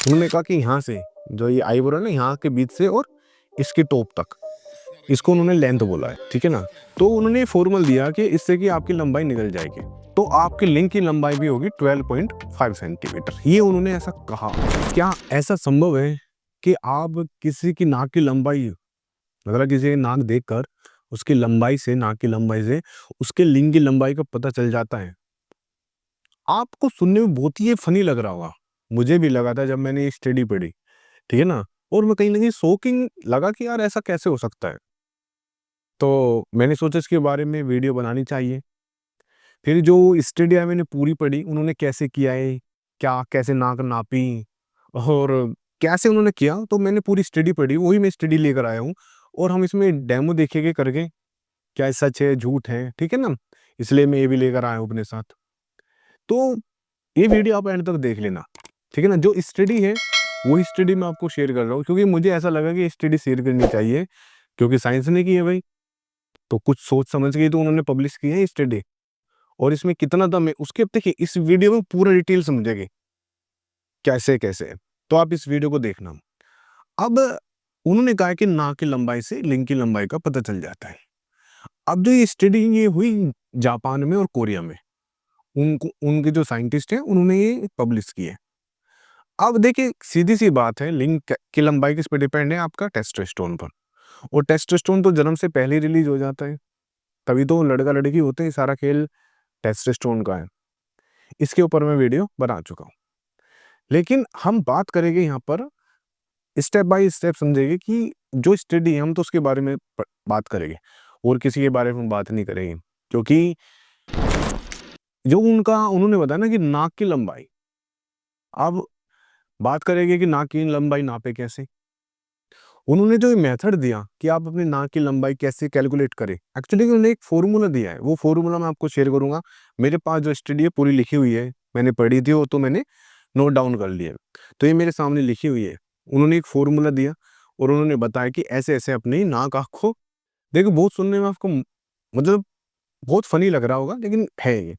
उन्होंने कहा कि यहाँ से जो ये आईब्रो है ना, यहाँ के बीच से और इसकी टॉप तक, इसको उन्होंने लेंथ बोला है, ठीक है ना। तो उन्होंने फॉर्मूला दिया कि इससे कि आपकी लंबाई निकल जाएगी, तो आपकी लिंक की लंबाई भी होगी 12.5 सेंटीमीटर। ये उन्होंने ऐसा कहा। क्या ऐसा संभव है कि आप किसी की नाक की लंबाई, मतलब किसी की नाक देखकर उसकी लंबाई से, नाक की लंबाई से उसके लिंग की लंबाई का पता चल जाता है? आपको सुनने में बहुत ही ये फनी लग रहा होगा, मुझे भी लगा था जब मैंने ये स्टडी पढ़ी, ठीक है ना। और मैं कहीं ना कहीं शॉकिंग लगा कि यार ऐसा कैसे हो सकता है। तो मैंने सोचा इसके बारे में वीडियो बनानी चाहिए। फिर जो स्टडी है मैंने पूरी पढ़ी, उन्होंने कैसे किया है, क्या कैसे नाक नापी और कैसे उन्होंने किया, तो मैंने पूरी स्टडी पढ़ी, वही मैं स्टडी लेकर आया हूँ। और हम इसमें डेमो देखेंगे करके, क्या ये सच है झूठ है, ठीक है ना। इसलिए मैं ये भी लेकर आया हूँ अपने साथ। तो ये वीडियो आप एंड तक देख लेना, ठीक है ना। जो स्टडी है वही स्टडी मैं आपको शेयर कर रहा हूँ, क्योंकि मुझे ऐसा लगा कि स्टडी शेयर करनी चाहिए, क्योंकि साइंस ने की है भाई, तो कुछ सोच समझ के तो उन्होंने पब्लिश की है स्टडी। और इसमें कितना दम है उसके, देखिए इस वीडियो में पूरा डिटेल समझेंगे कैसे कैसे। तो आप इस वीडियो को देखना। अब उन्होंने कहा कि नाक की लंबाई से लिंग की लंबाई का पता चल जाता है। अब जो ये स्टडी ये हुई जापान में और कोरिया में, उनको उनके जो साइंटिस्ट हैं उन्होंने ये पब्लिश की है। अब देखिए सीधी सी बात है, लिंग की लंबाई किस पे डिपेंड है? आपका टेस्टोस्टेरोन पर। और टेस्टोस्टेरोन तो जन्म से पहले रिलीज हो जाता है, तभी तो लड़का लड़की होते हैं, सारा खेल टेस्टोस्टेरोन का है। इसके ऊपर मैं वीडियो बना चुका हूँ, लेकिन हम बात करेंगे यहाँ पर स्टेप बाय स्टेप, समझेंगे कि जो स्टडी है हम तो उसके बारे में बात करेंगे और किसी के बारे में बात नहीं करेंगे। क्योंकि जो उन्होंने बताया ना कि नाक की लंबाई, अब बात करेंगे कि नाक की लंबाई नापे कैसे। उन्होंने जो मेथड दिया कि आप अपनी नाक की लंबाई कैसे कैलकुलेट करें, एक्चुअली उन्होंने एक फॉर्मूला दिया है, वो फॉर्मूला मैं आपको शेयर करूंगा। मेरे पास जो स्टडी है पूरी लिखी हुई है, मैंने पढ़ी थी वो, तो मैंने नोट डाउन कर लिया। तो ये मेरे सामने लिखी हुई है। उन्होंने एक फॉर्मूला दिया और उन्होंने बताया कि ऐसे ऐसे अपनी नाक आँख को, देखो बहुत सुनने में आपको मतलब बहुत फनी लग रहा होगा, लेकिन है ये।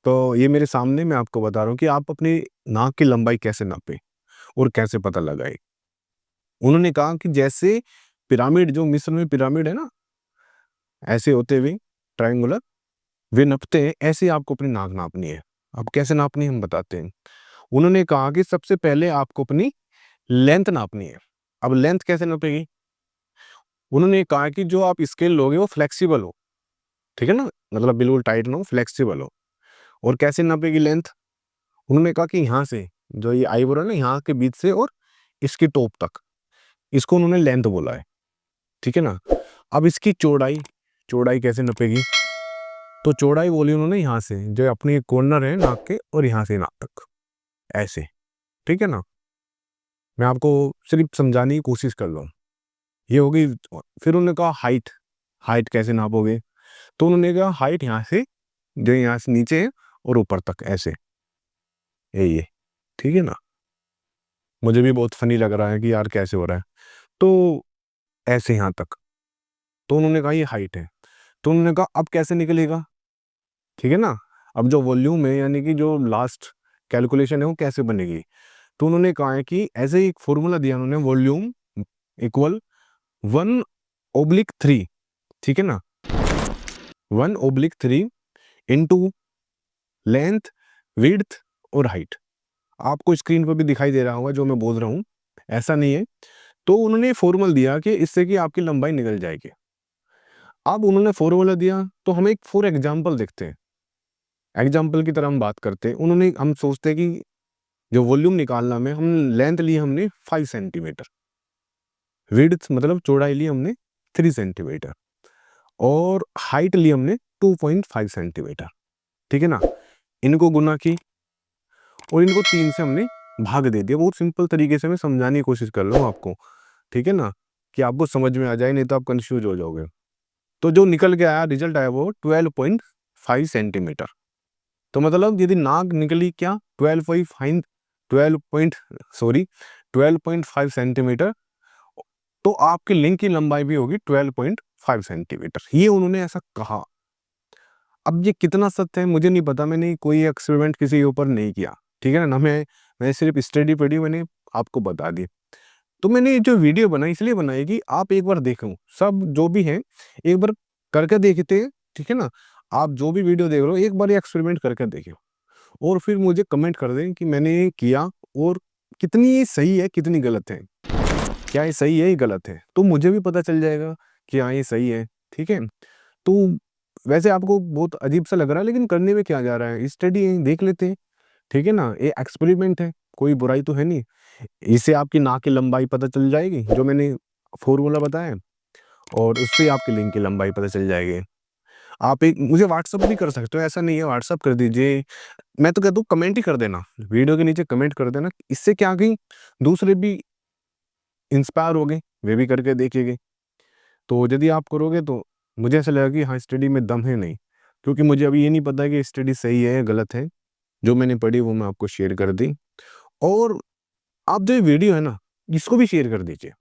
तो ये मेरे सामने, मैं आपको बता रहा हूँ कि आप अपनी नाक की लंबाई कैसे नापें और कैसे पता लगाएं। उन्होंने कहा कि जैसे पिरामिड, जो मिस्र में पिरामिड है ना, ऐसे होते हुए ट्रायंगुलर वे नपते हैं, ऐसे आपको अपनी नाक नापनी है। अब कैसे नापनी है हम बताते हैं। उन्होंने कहा कि सबसे पहले आपको अपनी लेंथ नापनी है। अब लेंथ कैसे नापेगी? उन्होंने कहा कि जो आप स्केल लोगे वो फ्लेक्सिबल हो, ठीक है ना, मतलब बिल्कुल टाइट ना हो, फ्लेक्सिबल हो। और कैसे नापेगी लेंथ? उन्होंने कहा कि यहाँ से जो ये आईब्रो है ना, यहाँ के बीच से और इसकी टॉप तक, इसको उन्होंने लेंथ बोला है, ठीक है ना। अब इसकी चौड़ाई, चौड़ाई कैसे नापेगी? तो चौड़ाई बोली उन्होंने यहाँ से, जो अपनी कॉर्नर है नाक के, और यहाँ से नाक तक, ऐसे, ठीक है ना। मैं आपको सिर्फ समझाने की कोशिश कर रहा हूँ, ये होगी। फिर उन्होंने कहा हाइट, हाइट कैसे नापोगे? तो उन्होंने कहा हाइट यहाँ से, जो यहाँ से नीचे है और ऊपर तक, ऐसे, ये, ठीक है ना। मुझे भी बहुत फनी लग रहा है कि यार कैसे हो रहा है। तो ऐसे यहाँ तक, तो उन्होंने कहा ये हाइट है। तो उन्होंने कहा अब कैसे निकलेगा, ठीक है ना। अब जो वॉल्यूम है, यानी कि जो लास्ट कैलकुलेशन है वो कैसे बनेगी? तो उन्होंने कहा है कि ऐसे ही एक फॉर्मूला दिया उन्होंने, वॉल्यूम इक्वल 1/3, ठीक है ना, 1/3 इंटू लेंथ, विड्थ और हाइट। आपको स्क्रीन पर भी दिखाई दे रहा होगा जो मैं बोल रहा हूँ, ऐसा नहीं है। तो उन्होंने फॉर्मूला दिया कि इससे कि आपकी लंबाई निकल जाएगी। अब उन्होंने फॉर्मूला दिया तो हम एक फॉर एग्जांपल देखते हैं, एग्जांपल की तरह हम बात करते हैं। हम सोचते हैं कि जो वॉल्यूम निकालना में, हम लेंथ ली हमने 5 सेंटीमीटर, विड्थ मतलब चौड़ाई ली हमने 3 सेंटीमीटर, और हाइट ली हमने 2.5 सेंटीमीटर, ठीक है ना। इनको गुना की और इनको 3 से हमने भाग दे दिया। बहुत सिंपल तरीके से मैं समझाने की कोशिश कर रहा हूँ आपको, ठीक है ना, कि आपको समझ में आ जाए, नहीं तो आप कंफ्यूज हो जाओगे। तो जो निकल के आया, रिजल्ट आया वो 12.5 सेंटीमीटर। तो मतलब यदि नाक निकली क्या, 12.5 सेंटीमीटर, तो आपकी लिंग की लंबाई भी होगी 12.5 सेंटीमीटर। ये उन्होंने ऐसा कहा। अब ये कितना सत्य है मुझे नहीं पता, मैंने कोई एक्सपेरिमेंट किसी के ऊपर नहीं किया, ठीक है ना। मैं सिर्फ स्टडी पढ़ी, मैंने आपको बता दी। तो मैंने ये जो वीडियो बनाई इसलिए बनाई कि आप एक बार देखो, सब जो भी हैं एक बार करके देखते हैं, ठीक है ना? आप जो भी वीडियो देख रहे हो एक बार ये एक्सपेरिमेंट करके देखिए और फिर मुझे कमेंट कर दें कि मैंने ये किया और कितनी ये सही है, कितनी गलत है। क्या ये सही है, ये गलत है? तो मुझे भी पता चल जाएगा कि हाँ, ये सही है, ठीक है? तो वैसे आपको बहुत अजीब-सा लग रहा है लेकिन करने में क्या जा रहा है? स्टडी है, देख लेते हैं, ठीक है ना? ये एक्सपेरिमेंट है, कोई बुराई तो है नहीं। इससे आपकी नाक की लंबाई पता चल जाएगी, जो मैंने फ़ॉर्मूला बताया और उससे आपकी लिंग की लंबाई पता चल जाएगी। आप एक मुझे व्हाट्सएप भी कर सकते हो, ऐसा नहीं है व्हाट्सएप कर दीजिए। मैं तो कहता हूँ कमेंट ही कर देना, वीडियो के नीचे कमेंट कर देना। इससे क्या कि दूसरे भी इंस्पायर होंगे, वे भी करके देखेंगे। तो यदि आप करोगे तो मुझे ऐसा लगेगा कि हाँ, स्टडी में दम है नहीं, क्योंकि मुझे अभी ये नहीं पता कि स्टडी सही है या गलत है। जो मैंने पढ़ी वो मैं आपको शेयर कर दी और आप जो ये वीडियो है ना, इसको भी शेयर कर दीजिए।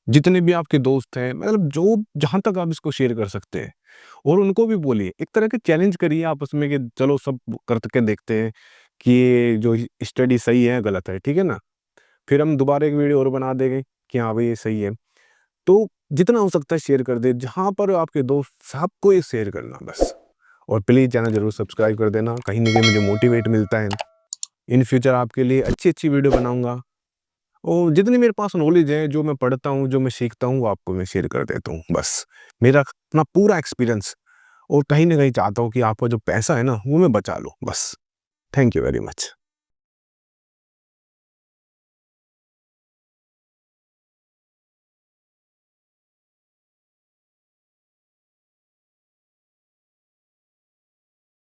जितने भी आपके दोस्त हैं मतलब जो जहाँ तक आप इसको शेयर कर सकते हैं और उनको भी बोलिए। एक तरह के चैलेंज करिए आपस में कि चलो सब कर के देखते हैं कि ये जो स्टडी सही है, गलत है, ठीक है ना? फिर हम दोबारा एक वीडियो और बना देंगे कि हाँ भाई ये सही है। तो जितना हो सकता है शेयर कर दें, जहाँ पर आपके दोस्त सबको ये शेयर करना बस। और प्लीज़ चैनल ज़रूर सब्सक्राइब कर देना, कहीं न कहीं मुझे मोटिवेट मिलता है। इन फ्यूचर आपके लिए अच्छी-अच्छी वीडियो बनाऊँगा और जितनी मेरे पास नॉलेज है, जो मैं पढ़ता हूँ, जो मैं सीखता हूँ, वो आपको मैं शेयर कर देता हूँ बस। मेरा अपना पूरा एक्सपीरियंस और कहीं न कहीं चाहता हूँ कि आपका जो पैसा है ना, वो मैं बचा लूँ बस। Thank you very much.